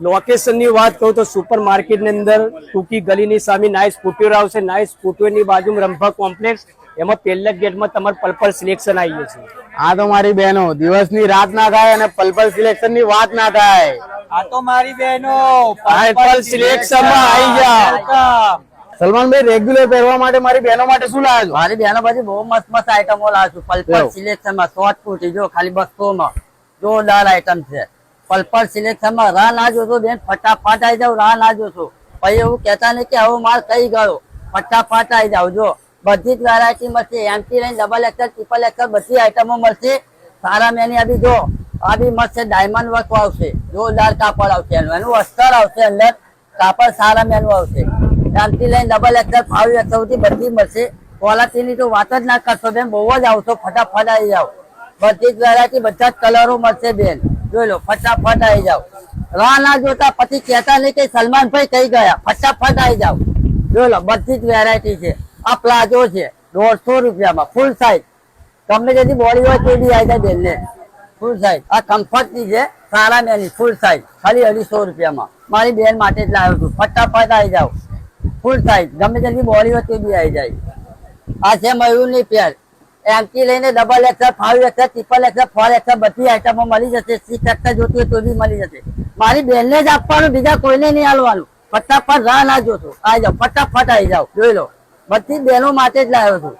Location ની વાત કહું તો સુપર માર્કેટ ની અંદર ટૂંકી ગલીની સામે નાઇસ ફૂટવેર આવશે. નાઇસ ફૂટવેર ની બાજુમાં રંભા કોમ્પ્લેક્સ, એમાં પહેલા ગેટમાં તમારે પર્પલ સિલેક્શન આવી જશે. આ તો મારી બહેનો દિવસની રાત ના થાય અને પર્પલ સિલેક્શન ની વાત ના થાય. આ તો મારી બહેનો પર્પલ સિલેક્શન માં આવી જાઓ. સલમાનભાઈ રેગ્યુલર પહેરવા માટે મારી બહેનો માટે શું લાવ્યા છો? મારી બહેનો પછી બહુ મસ્ત મસ્ત આઈટમો લાવું છું. પલ્પલ સિલેક્શન માં શોર્ટ કુર્તી જો ખાલી 200 માં જોરદાર આઈટમ છે. પલ્પલ સિલેક્શન માં રાહ ના જોશો બેન, ફટાફટ આવી જાવ. રાહ ના જોશો પછી એવું કેતા નહીં કે આવો માલ કઈ ગયો. ફટાફટ આવી જાવ. જો બધી જ વેરાયટી મળશે. એમથી લઈને ડબલ એક્સેલ, ટ્રિપલ એક્સેલ બધી આઈટમો મળશે. સારા મેની આ બી જો આ બી મસ્ત ડાયમંડ વર્ક આવશે. જોરદાર કાપડ આવશે. એનું અસ્તર આવશે. અંદર કાપડ સારા મેનું આવશે. એમથી લઈને ડબલ એક્સેલ, 5 એક્સેલ સુધી બધી મળશે. ક્વોલિટીની તો વાત જ ના કરશો બેન, બહુ જ આવશો. ફટાફટ આવી જાવ. બધી જ વેરાયટી, બધા જ કલરો મળશે બેન. જોઈ લો, ફટાફટ આવી જાવ. રાહ ના જોતા પછી કહેતા નહીં કે સલમાનભાઈ કઈ ગયા. ફટાફટ આવી જાવ. જોઈ લો, બધી જ વેરાયટી છે. આ પ્લાઝો છે 150 રૂપિયામાં ફૂલ સાઈઝ. ગમે તેની બોડી હોય તે બી આવી જાય બેન ને. Full size. આ કમ્ફર્ટ ની છે સારા મેની ફૂલ સાઈઝ, ખાલી 250 રૂપિયામાં. મારી બેન માટે જ લાવ્યો છું. ફટાફટ આવી જાવ. ફૂલ સાઈઝ ગમે તેની બોડી હોય તે બી આવી જાય. આ છે મયુરની પેર. એમથી લઈને double axel, 5 axel, triple axel, 4 axel બધી આઈટમો મળી જશે. 6 એક્સેલ જોતી હોય તો બી મળી જશે. મારી બેનને જ આપવાનું, બીજા કોઈને નહીં આલવાનું. ફટાફટ રાહ ના જોશો. આવી જાવ, ફટાફટ આવી જાવ. જોઈ લો, બધી બહેનો માટે જ લાવ્યો છું.